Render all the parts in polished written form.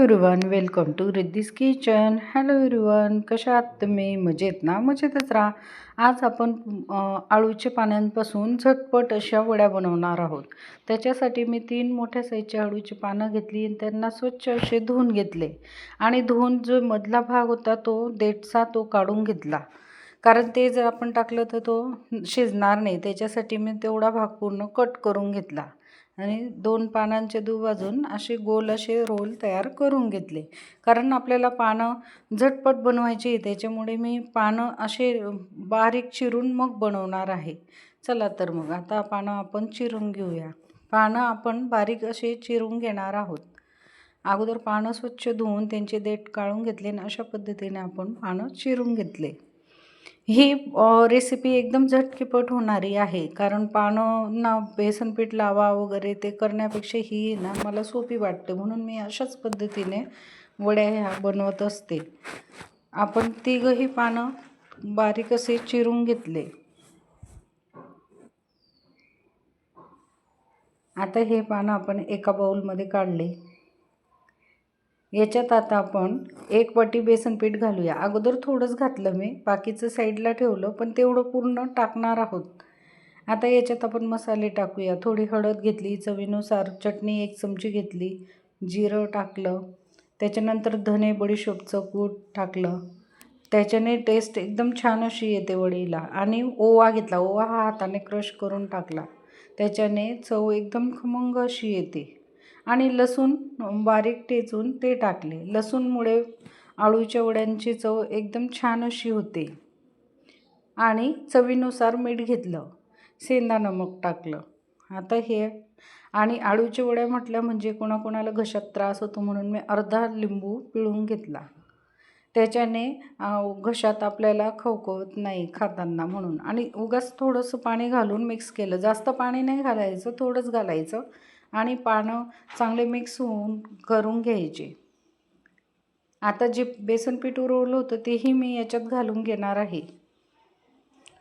Everyone, welcome to Riddhi's kitchen. Hello everyone, कशा आहात तुम्ही? मजेत ना? मजेतच राहा. आज आपण आळूच्या पानांपासून झटपट अशा वड्या बनवणार आहोत. त्याच्यासाठी मी 3 मोठ्या साईजची आळूची पानं घेतली आणि त्यांना स्वच्छ असे धुवून घेतले आणि धुवून जो मधला भाग होता तो देठचा तो काढून घेतला, कारण ते जर आपण टाकलं तर तो शिजणार नाही. त्याच्यासाठी मी तेवढा भाग पूर्ण कट करून घेतला आणि 2 पानांचे दुबाजून असे गोल असे रोल तयार करून घेतले, कारण आपल्याला पानं झटपट बनवायची आहे. त्याच्यामुळे मी पानं असे बारीक चिरून मग बनवणार आहे. चला तर मग आता पानं आपण चिरून घेऊया. पानं आपण बारीक असे चिरून घेणार आहोत. अगोदर पानं स्वच्छ धुवून त्यांचे देठ काढून घेतले आणि अशा पद्धतीने आपण पानं चिरून घेतले. ही रेसिपी एकदम झटकीपट होणारी आहे, कारण पानं ना बेसन पीठ लावा वगैरे ते करण्यापेक्षा ही ना मला सोपी वाटते, म्हणून मी अशाच पद्धतीने वड्या ह्या बनवत असते. आपण तिघंही पानं बारीक असे चिरून घेतले. आता हे पानं आपण एका बाउलमध्ये काढले. याच्यात आता आपण 1 वाटी बेसन पीठ घालूया. अगोदर थोडंच घातलं मी, बाकीचं साईडला ठेवलं, पण तेवढं पूर्ण टाकणार आहोत. आता याच्यात आपण मसाले टाकूया. थोडी हळद घेतली, चवीनुसार चटणी 1 चमची घेतली, जिरं टाकलं, त्याच्यानंतर धने बडीशोपचं कूट टाकलं. त्याच्याने टेस्ट एकदम छान अशी येते वडीला. आणि ओवा घेतला, ओवा हा हाताने क्रश करून टाकला, त्याच्याने चव एकदम खमंग अशी येते. आणि लसूण बारीक ठेचून ते टाकले. लसूणमुळे आळूच्या वड्यांची चव एकदम छान अशी होते. आणि चवीनुसार मीठ घेतलं, सेंधा नमक टाकलं. आता हे आणि आळूच्या वड्या म्हटल्या म्हणजे कोणाकोणाला घशात त्रास होतो, म्हणून मी अर्धा लिंबू पिळून घेतला. त्याच्याने घशात आपल्याला खवखवत नाही खाताना म्हणून. आणि उगाच थोडंसं पाणी घालून मिक्स केलं. जास्त पाणी नाही घालायचं, थोडंच घालायचं आणि पानं चांगले मिक्स होऊन करून घ्यायचे. आता जे बेसन पीठ उरवलं होतं तेही मी याच्यात घालून घेणार आहे,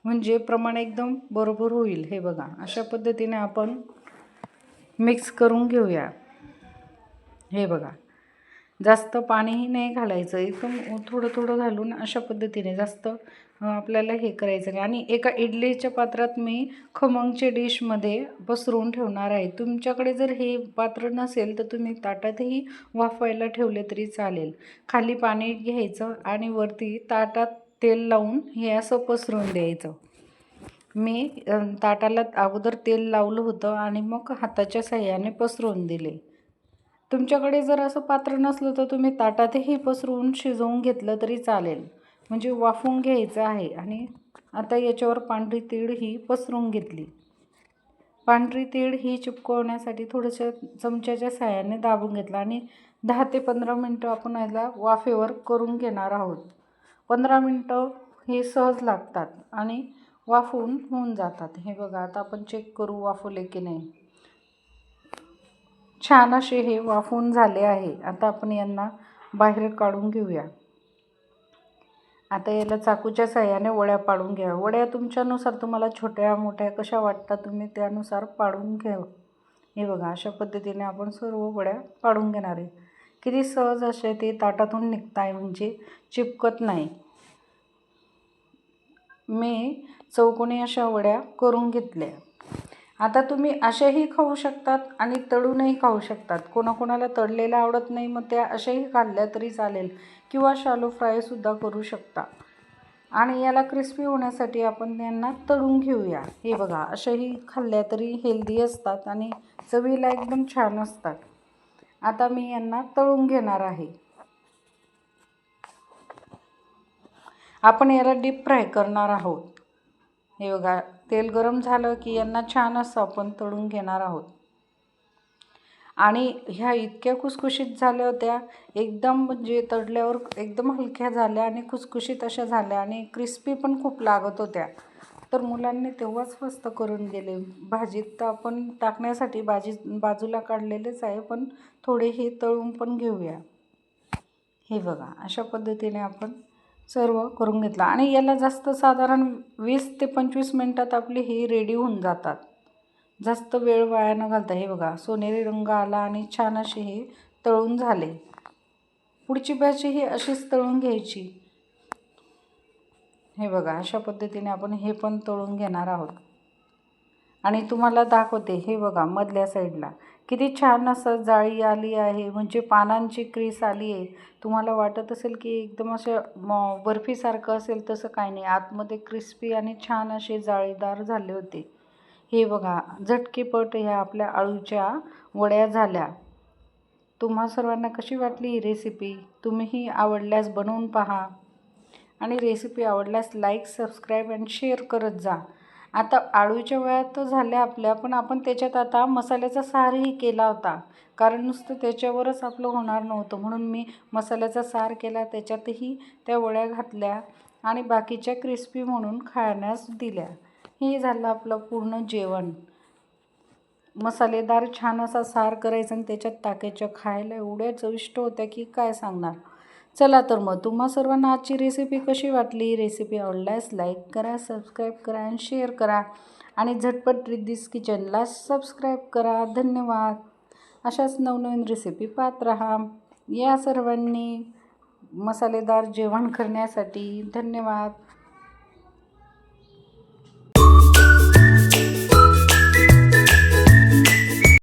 म्हणजे प्रमाण एकदम बरोबर होईल. हे बघा, अशा पद्धतीने आपण मिक्स करून घेऊया. हे बघा, जास्त पाणीही नाही घालायचं, एकदम थोडं थोडं घालून अशा पद्धतीने जास्त आपल्याला हे करायचं नाही. आणि एका इडलीच्या पात्रात मी खमंगच्या डिशमध्ये पसरवून ठेवणार आहे. तुमच्याकडे जर हे पात्र नसेल तर तुम्ही ताटातही वाफवायला ठेवले तरी चालेल. खाली पाणी घ्यायचं आणि वरती ताटात तेल लावून हे असं पसरवून द्यायचं. मी ताटाला अगोदर तेल लावलं होतं आणि मग हाताच्या साहाय्याने पसरवून दिले. तुमच्याकडे जर असं पात्र नसलं तर तुम्ही ताटातही पसरवून शिजवून घेतलं तरी चालेल, म्हणजे वाफवून घ्यायचं आहे. आणि आता याच्यावर पांढरी तीळ ही पसरवून घेतली. पांढरी तीळ ही चिपकवण्यासाठी थोडंसं चमच्याच्या साहाय्याने दाबून घेतलं आणि 10 ते 15 मिनटं आपण याला वाफेवर करून घेणार आहोत. 15 मिनटं हे सहज लागतात आणि वाफवून होऊन जातात. हे बघा, आता आपण चेक करू वाफवले की नाही. छान असे हे वाफवून झाले आहे. आता आपण यांना बाहेर काढून घेऊया. आता याला चाकूच्या साहाय्याने वड्या पाडून घ्या. वड्या तुमच्यानुसार, तुम्हाला छोट्या मोठ्या कशा वाटतात तुम्ही त्यानुसार पाडून घ्या. हे बघा, अशा पद्धतीने आपण सर्व वड्या पाडून घेणार आहे. किती सहज असे ते ताटातून निघताय, म्हणजे चिपकत नाही. मी चौकोनी अशा वड्या करून घेतल्या. आता तुम्ही अशाही खाऊ शकतात आणि तळूनही खाऊ शकतात. कोणाकोणाला तळलेल्या आवडत नाही, मग त्या अशाही खाल्ल्या तरी चालेल, किंवा शालो फ्रायसुद्धा करू शकता. आणि याला क्रिस्पी होण्यासाठी आपण त्यांना तळून घेऊया. हे बघा, अशाही खाल्ल्या तरी हेल्दी असतात आणि चवीला एकदम छान असतात. आता मी यांना तळून घेणार आहे. आपण याला डीप फ्राय करणार आहोत. हे बघा, तेल गरम झालं की यांना छान असं आपण तळून घेणार आहोत. आणि ह्या इतक्या खुसखुशीत झाल्या होत्या, एकदम म्हणजे तळल्यावर एकदम हलक्या झाल्या आणि खुसखुशीत अशा झाल्या आणि क्रिस्पी पण खूप लागत होत्या. तर मुलांनी तेव्हाच मस्त करून गेले. भाजीत तर आपण टाकण्यासाठी बाजूला काढलेलेच आहे, पण थोडे हे तळून पण घेऊया. हे बघा, अशा पद्धतीने आपण सर्व करून घेतलं आणि याला जास्त साधारण 20 ते 25 मिनटात आपली ही रेडी होऊन जातात. जास्त वेळ वाया न घालता. हे बघा, सोनेरी रंग आला आणि छान असे हे तळून झाले. पुढची भाजी ही अशीच तळून घ्यायची. हे बघा, अशा पद्धतीने आपण हे पण तळून घेणार आहोत. आणि तुम्हाला दाखवते, हे बघा मधल्या साईडला किती छान असं जाळी आली आहे, म्हणजे पानांची क्रीस आली आहे. तुम्हाला वाटत असेल की एकदम असं बर्फीसारखं असेल, तसं काही नाही. आतमध्ये क्रिस्पी आणि छान असे जाळीदार झाले होते. हे बघा, झटकीपट ह्या आपल्या आळूच्या वड्या झाल्या. तुम्हा सर्वांना कशी वाटली ही रेसिपी? तुम्हीही आवडल्यास बनवून पहा आणि रेसिपी आवडल्यास लाईक, सबस्क्राईब आणि शेअर करत जा. आता आळूच्या वड्या तर झाल्या आपल्या, पण आपण त्याच्यात आता मसाल्याचा सारही केला होता, कारण नुसतं त्याच्यावरच आपलं होणार नव्हतं. म्हणून मी मसाल्याचा सार केला, त्याच्यातही त्या वड्या घातल्या आणि बाकीच्या क्रिस्पी म्हणून खाण्यास दिल्या. हे झालं आपलं पूर्ण जेवण. मसालेदार छान असा सार करायचा आणि त्याच्यात टाकायच्या. खायला एवढ्या चविष्ट होत्या की काय सांगणार. चला तर मग तुम्हा सर्वांना आजची रेसिपी कशी वाटली? रेसिपी आवडल्यास लाईक करा, सबस्क्राईब करा आणि शेअर करा आणि झटपट रिद्धीस किचनला सबस्क्राईब करा. धन्यवाद. अशाच नवनवीन रेसिपी पाहत राहा. या सर्वांनी मसालेदार जेवण करण्यासाठी. धन्यवाद.